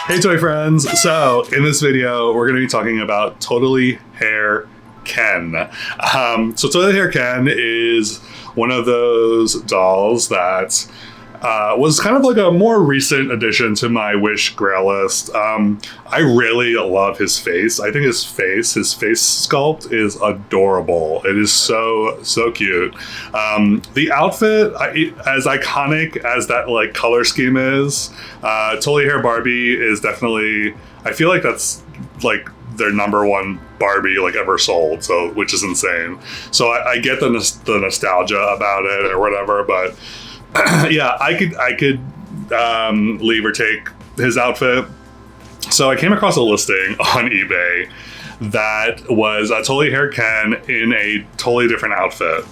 Hey toy friends! So in this video we're going to be talking about Totally Hair Ken. So Totally Hair Ken is one of those dolls that was kind of like a more recent addition to my wish grail list. I really love his face. I think his face sculpt is adorable. It is so cute. The outfit, as iconic as that like color scheme is, Totally Hair Barbie is definitely, I feel like that's like their number one Barbie like ever sold, so which is insane. So I get the nostalgia about it or whatever, but yeah, I could leave or take his outfit. So I came across a listing on eBay that was a Totally Hair Ken in a totally different outfit.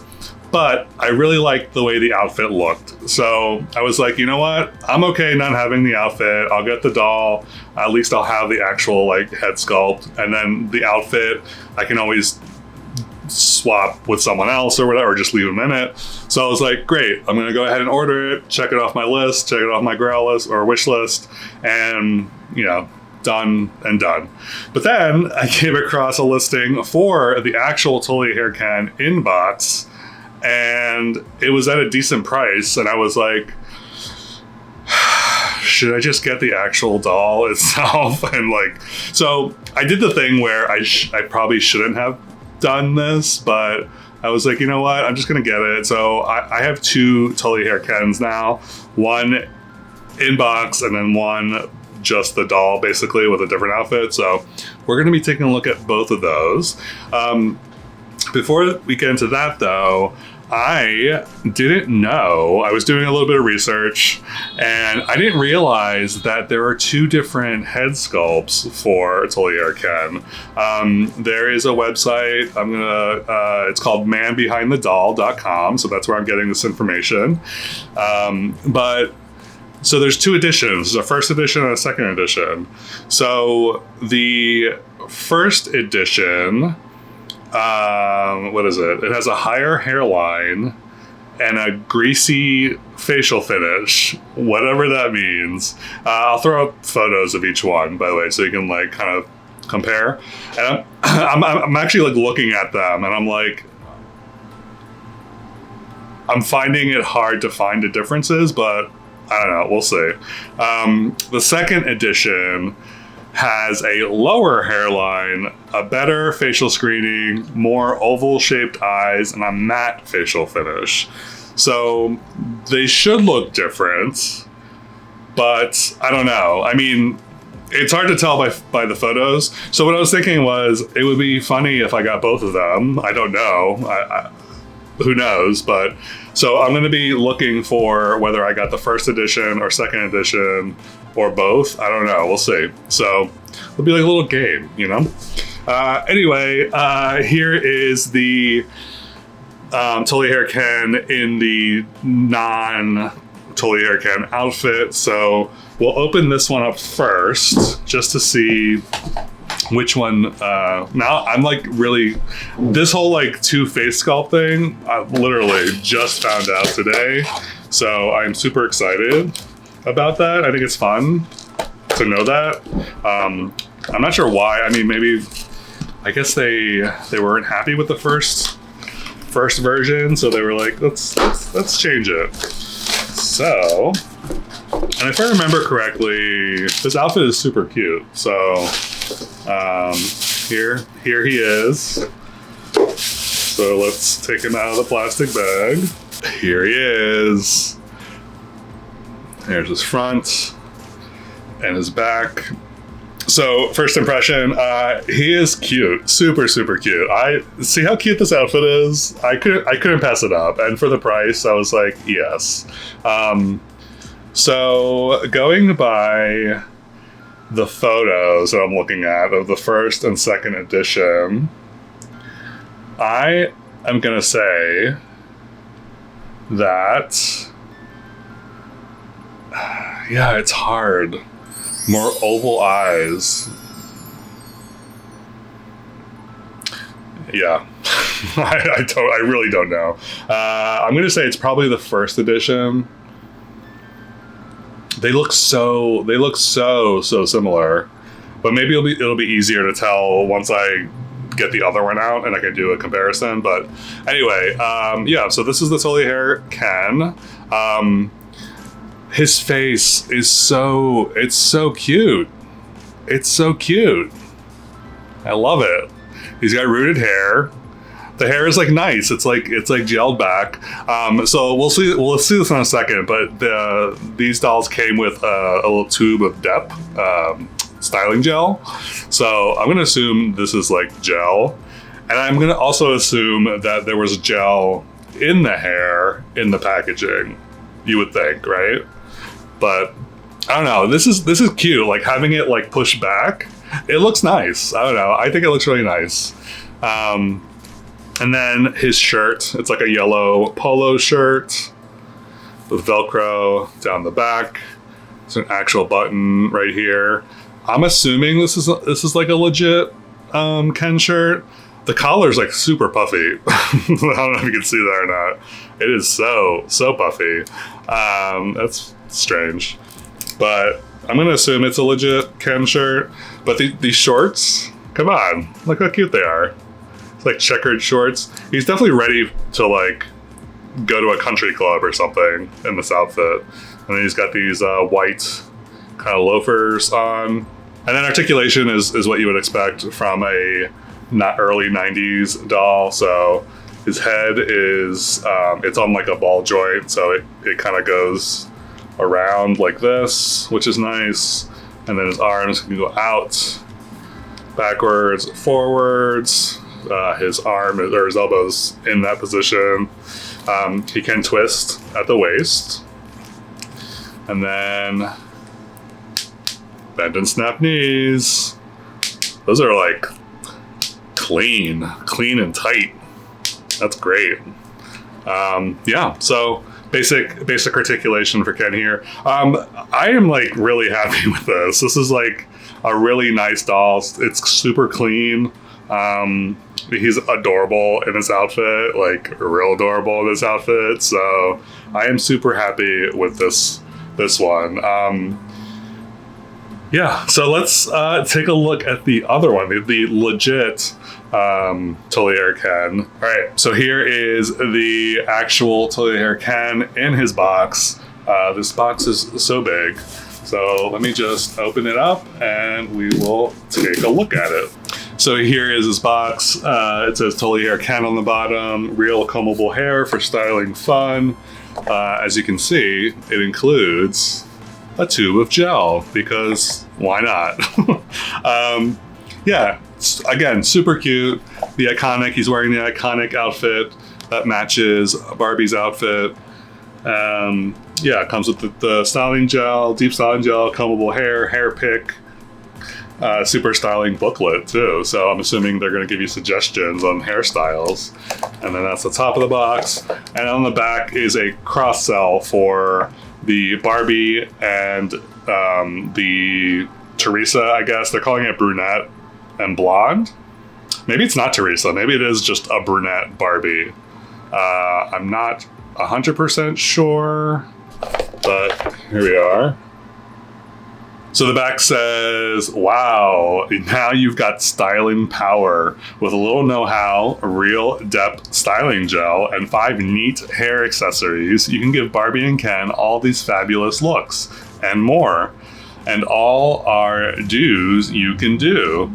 But I really liked the way the outfit looked. So I was like, you know what? I'm okay not having the outfit. I'll get the doll. At least I'll have the actual like head sculpt. And then the outfit, I can always swap with someone else or whatever, just leave them in it. So I was like, great, I'm gonna go ahead and order it, check it off my list, check it off my grail list or wish list, and you know, done and done. But then I came across a listing for the actual Totally Hair Ken inbox, and it was at a decent price, and I was like, should I just get the actual doll itself? And like, so I did the thing where I probably shouldn't have done this, but I was like, you know what, I'm just gonna get it. So I have two Totally Hair Kens now, one inbox and then one just the doll basically with a different outfit. So we're gonna be taking a look at both of those. Before we get into that though, I didn't know, I was doing a little bit of research and I didn't realize that there are two different head sculpts for Totally Hair Ken. There is a website, it's called manbehindthedoll.com, so that's where I'm getting this information. But so there's two editions, a first edition and a second edition. So the first edition, what is it? It has a higher hairline and a greasy facial finish, whatever that means. I'll throw up photos of each one, by the way, so you can like kind of compare. And I'm actually like looking at them, and I'm like, I'm finding it hard to find the differences, but I don't know. We'll see. The second edition has a lower hairline, a better facial screening, more oval-shaped eyes, and a matte facial finish. So they should look different, but I don't know. I mean, it's hard to tell by the photos. So what I was thinking was, it would be funny if I got both of them. I don't know. Who knows? But so I'm going to be looking for whether I got the first edition or second edition or both. I don't know. We'll see. So it'll be like a little game, you know? Anyway, here is the Totally Hair Ken in the non-Totally Hair Ken outfit. So we'll open this one up first just to see which one. Now I'm like really, this whole like two face sculpt thing, I literally just found out today. So I'm super excited about that. I think it's fun to know that. I'm not sure why. I mean, maybe, I guess they weren't happy with the first version, so they were like, let's change it. So, and if I remember correctly, this outfit is super cute. So, here he is. So let's take him out of the plastic bag. Here he is. There's his front and his back. So first impression, he is cute, super cute. I see how cute this outfit is. I couldn't pass it up, and for the price, I was like, yes. So going by the photos that I'm looking at of the first and second edition, I am gonna say that, yeah, it's hard. More oval eyes. Yeah, I really don't know. I'm gonna say it's probably the first edition. They look so similar, but maybe it'll be easier to tell once I get the other one out and I can do a comparison. But anyway, yeah, so this is the Totally Hair Ken. His face is so cute. It's so cute. I love it. He's got rooted hair. The hair is like nice. It's like gelled back. So we'll see this in a second. But these dolls came with a little tube of Dep styling gel. So I'm gonna assume this is like gel, and I'm gonna also assume that there was gel in the hair in the packaging. You would think, right? But I don't know. This is cute. Like having it like pushed back, it looks nice. I don't know. I think it looks really nice. And then his shirt, it's like a yellow polo shirt with Velcro down the back. It's an actual button right here. I'm assuming this is like a legit Ken shirt. The collar's like super puffy. I don't know if you can see that or not. It is so puffy. That's strange. But I'm gonna assume it's a legit Ken shirt. But these shorts, come on, look how cute they are. Like checkered shorts. He's definitely ready to like go to a country club or something in this outfit. And then he's got these white kind of loafers on. And then articulation is what you would expect from a not early 90s doll. So his head is it's on like a ball joint, so it kind of goes around like this, which is nice. And then his arms can go out, backwards, forwards. His arm or his elbows in that position. He can twist at the waist, and then bend and snap knees. Those are like clean and tight. That's great. Yeah, so basic articulation for Ken here. I am like really happy with this. This is like a really nice doll. It's super clean. He's adorable in his outfit, like real adorable in his outfit. So I am super happy with this one. Yeah, so let's take a look at the other one, the legit Totally Hair Ken. All right, so here is the actual Totally Hair Ken in his box. This box is so big. So let me just open it up and we will take a look at it. So here is his box. It says Totally Hair Ken on the bottom, real combable hair for styling fun. As you can see, it includes a tube of gel because why not? Yeah, again, super cute. The iconic, he's wearing the iconic outfit that matches Barbie's outfit. Yeah, it comes with the styling gel, deep styling gel, combable hair pick, super styling booklet too. So I'm assuming they're going to give you suggestions on hairstyles. And then that's the top of the box. And on the back is a cross sell for the Barbie and the Teresa, I guess. They're calling it brunette and blonde. Maybe it's not Teresa. Maybe it is just a brunette Barbie. I'm not 100% sure, but here we are. So the back says, wow, now you've got styling power. With a little know-how, a real Dep styling gel, and 5 neat hair accessories, you can give Barbie and Ken all these fabulous looks and more. And all are do's you can do.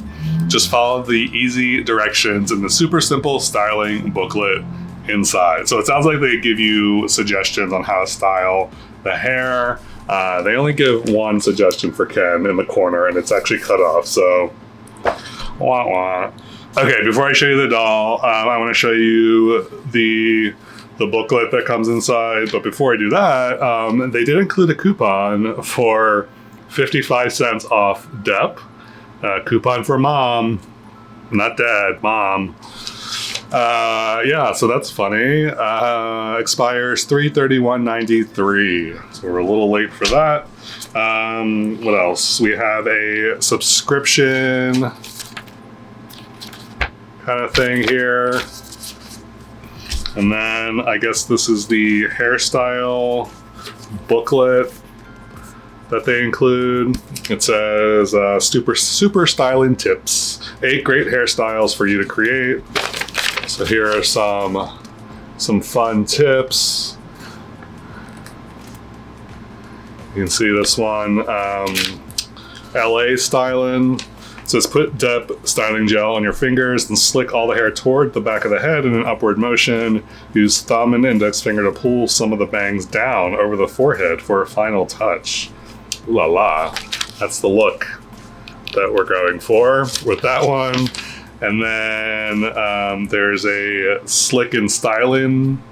Just follow the easy directions in the super simple styling booklet inside. So it sounds like they give you suggestions on how to style the hair. They only give one suggestion for Ken in the corner, and it's actually cut off, so wah wah. Okay, before I show you the doll, I want to show you the booklet that comes inside. But before I do that, they did include a coupon for 55 cents off Dep. Coupon for mom, not dad, mom. Yeah, so that's funny. Expires 3/31/93. So we're a little late for that. What else? We have a subscription kind of thing here. And then I guess this is the hairstyle booklet. that they include. It says super styling tips, 8 great hairstyles for you to create. So here are some fun tips. You can see this one, LA styling. It says put depth styling gel on your fingers and slick all the hair toward the back of the head in an upward motion. Use thumb and index finger to pull some of the bangs down over the forehead for a final touch. Ooh la la. That's the look that we're going for with that one. And then there's a slick and styling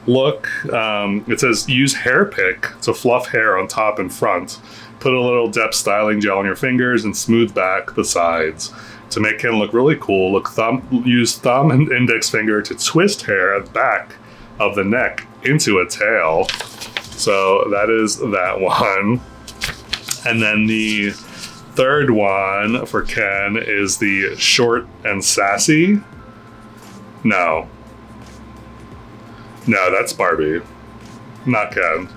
look. It says use hair pick to fluff hair on top and front. Put a little depth styling gel on your fingers and smooth back the sides. To make Ken look really cool, use thumb and index finger to twist hair at the back of the neck into a tail. So that is that one. And then the third one for Ken is the short and sassy. No, that's Barbie, not Ken.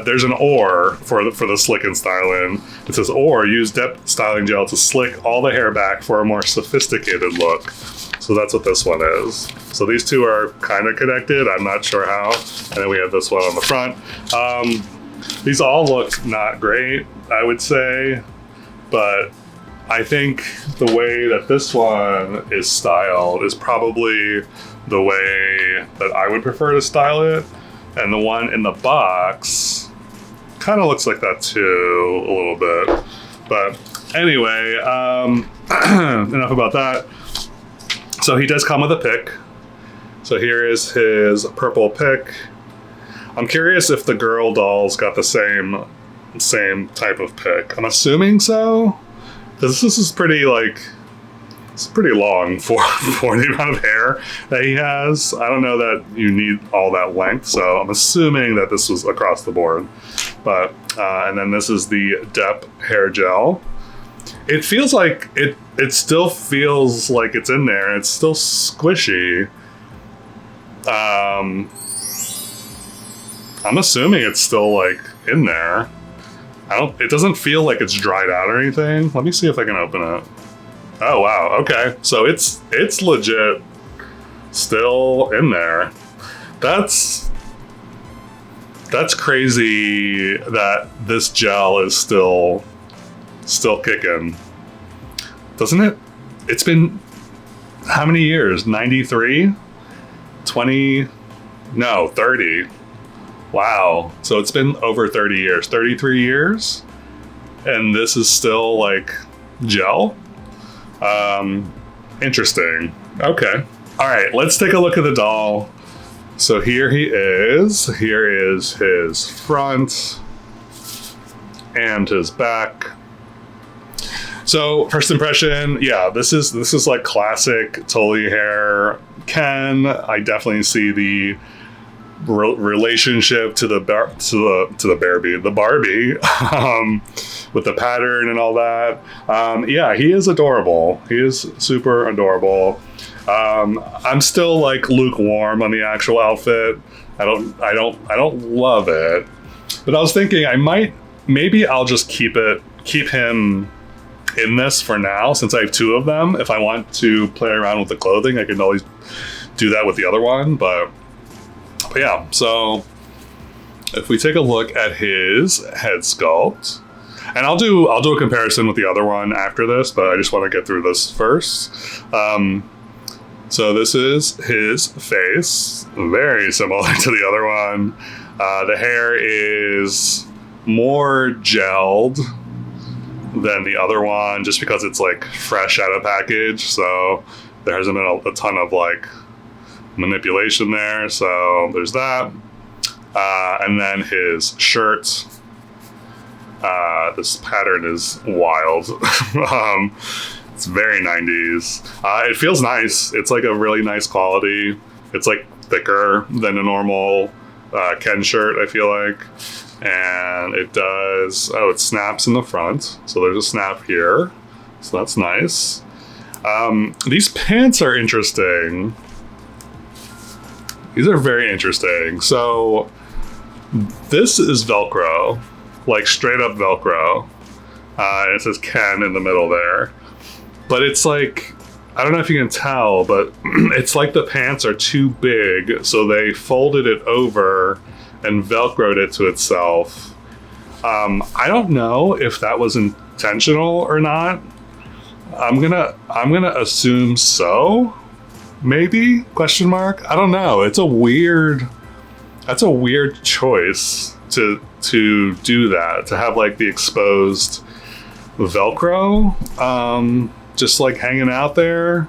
There's an or for the slick and styling. It says or use depth styling gel to slick all the hair back for a more sophisticated look. So that's what this one is. So these two are kind of connected. I'm not sure how. And then we have this one on the front. These all look not great, I would say, but I think the way that this one is styled is probably the way that I would prefer to style it. And the one in the box kind of looks like that too, a little bit. But anyway, enough about that. So he does come with a pick. So here is his purple pick. I'm curious if the girl dolls got the same type of pick. I'm assuming so, because this is pretty it's pretty long for the amount of hair that he has. I don't know that you need all that length, so I'm assuming that this was across the board. But and then this is the depth hair gel. It feels like it still feels like it's in there. It's still squishy. I'm assuming it's still like in there. It doesn't feel like it's dried out or anything. Let me see if I can open it. Oh wow, okay. So it's legit still in there. That's crazy that this gel is still kicking. Doesn't it? It's been how many years? 93? 20? No, 30. Wow. So it's been over 30 years. 33 years? And this is still like gel? Interesting. Okay. All right, let's take a look at the doll. So here he is. Here is his front and his back. So first impression, yeah, this is like classic Totally Hair Ken. I definitely see the relationship to the Barbie with the pattern and all that. Yeah, he is adorable. He is super adorable. I'm still like lukewarm on the actual outfit. I don't love it. But I was thinking maybe I'll just keep him in this for now, since I have 2 of them. If I want to play around with the clothing, I can always do that with the other one. But yeah, so if we take a look at his head sculpt, and I'll do a comparison with the other one after this, but I just want to get through this first. So this is his face, very similar to the other one. The hair is more gelled than the other one, just because it's like fresh out of package. So there hasn't been a ton of like manipulation there. So there's that. And then his shirt. This pattern is wild. It's very 90s. It feels nice. It's like a really nice quality. It's like thicker than a normal Ken shirt, I feel like. And it snaps in the front. So there's a snap here. So that's nice. These pants are interesting. These are very interesting. So this is Velcro. like straight up Velcro. And it says Ken in the middle there. But it's like, I don't know if you can tell, but it's like the pants are too big, so they folded it over and Velcroed it to itself. I don't know if that was intentional or not. I'm gonna assume so. Maybe? Question mark? I don't know. That's a weird choice to do that, to have like the exposed Velcro just like hanging out there.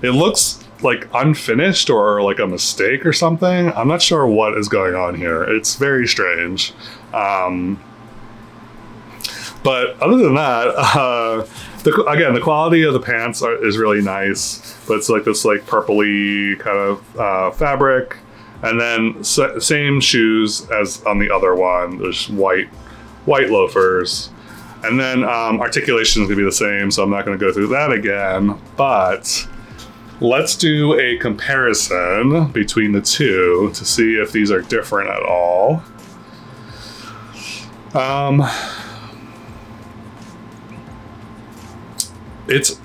It looks like unfinished or like a mistake or something. I'm not sure what is going on here. It's very strange. But other than that, the quality of the pants is really nice. But it's like this like purpley kind of fabric. And then same shoes as on the other one. There's white loafers. And then articulation is going to be the same, so I'm not going to go through that again. But let's do a comparison between the two to see if these are different at all. It's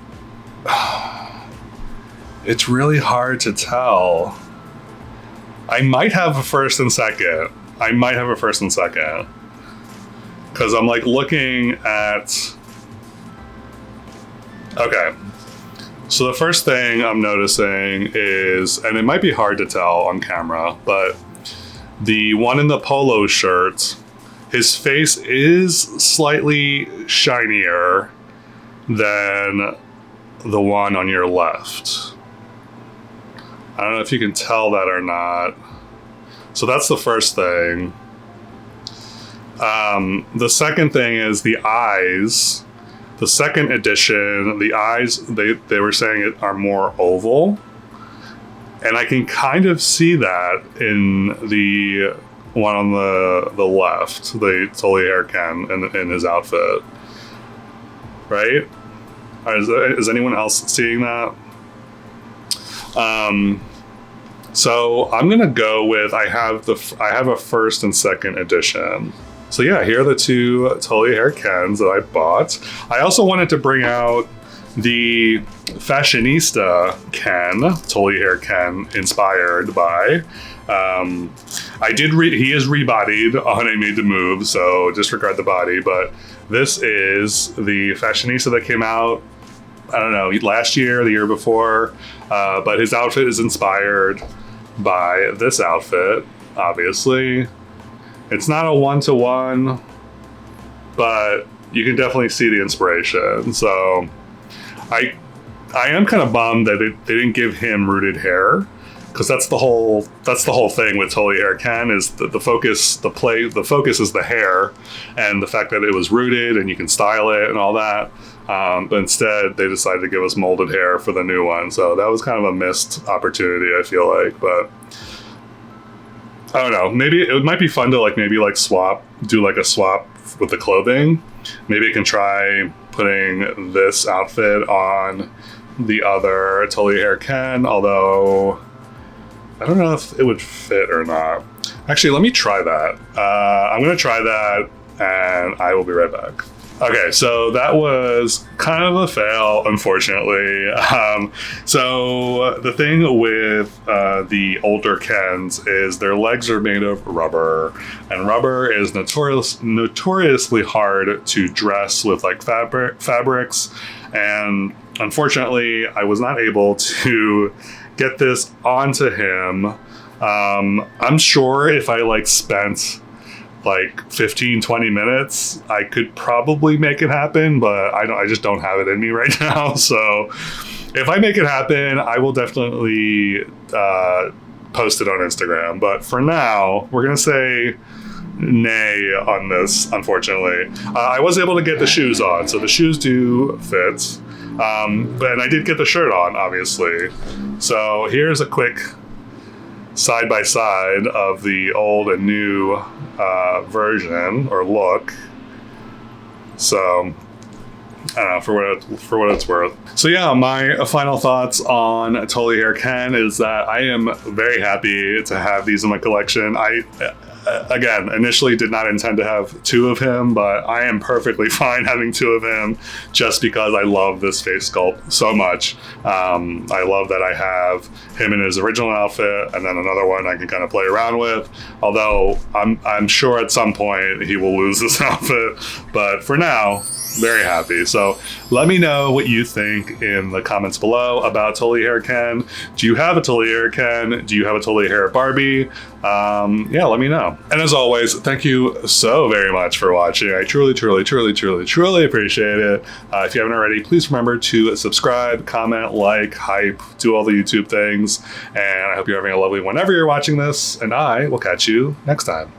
really hard to tell. I might have a first and second. Because I'm like looking at... Okay. So the first thing I'm noticing is, and it might be hard to tell on camera, but the one in the polo shirt, his face is slightly shinier than the one on your left. I don't know if you can tell that or not. So that's the first thing. The second thing is the eyes. The second edition, the eyes, they were saying are more oval. And I can kind of see that in the one on the left, the Totally Hair Ken in his outfit. Right? Is anyone else seeing that? So I'm gonna go with I have a first and second edition. So yeah, here are the two Totally Hair Kens that I bought. I also wanted to bring out the Fashionista Ken, Totally Hair Ken, inspired by. He is rebodied on a Made to Move, so disregard the body. But this is the Fashionista that came out, I don't know, last year, the year before. But his outfit is inspired by this outfit, obviously. It's not a one-to-one, but you can definitely see the inspiration. So I am kind of bummed that they didn't give him rooted hair, because that's the whole thing with Totally Hair Ken, is the focus is the hair and the fact that it was rooted and you can style it and all that. But instead they decided to give us molded hair for the new one. So that was kind of a missed opportunity, I feel like. But I don't know. Maybe it might be fun to do a swap with the clothing. Maybe I can try putting this outfit on the other Totally Hair Ken, although I don't know if it would fit or not. Actually, let me try that. I'm going to try that, and I will be right back. Okay, so that was kind of a fail, unfortunately. So the thing with the older Kens is their legs are made of rubber, and rubber is notoriously hard to dress with like fabrics. And unfortunately, I was not able to get this onto him. I'm sure if I spent 15-20 minutes, I could probably make it happen, but I just don't have it in me right now. So if I make it happen, I will definitely post it on Instagram. But for now, we're gonna say nay on this, unfortunately. I was able to get the shoes on, so the shoes do fit. But I did get the shirt on, obviously. So here's a quick side-by-side of the old and new version or look. So I don't know, for what it's worth. So yeah, my final thoughts on Totally Hair Ken is that I am very happy to have these in my collection. again, initially did not intend to have two of him, but I am perfectly fine having two of him just because I love this face sculpt so much. I love that I have him in his original outfit and then another one I can kind of play around with. Although I'm sure at some point he will lose this outfit, but for now, very happy. So let me know what you think in the comments below about Totally Hair Ken. Do you have a Totally Hair Ken? Do you have a Totally Hair Barbie? Yeah, let me know. And as always, thank you so very much for watching. I truly, truly, truly, truly, truly appreciate it. If you haven't already, please remember to subscribe, comment, like, hype, do all the YouTube things. And I hope you're having a lovely whenever you're watching this. And I will catch you next time.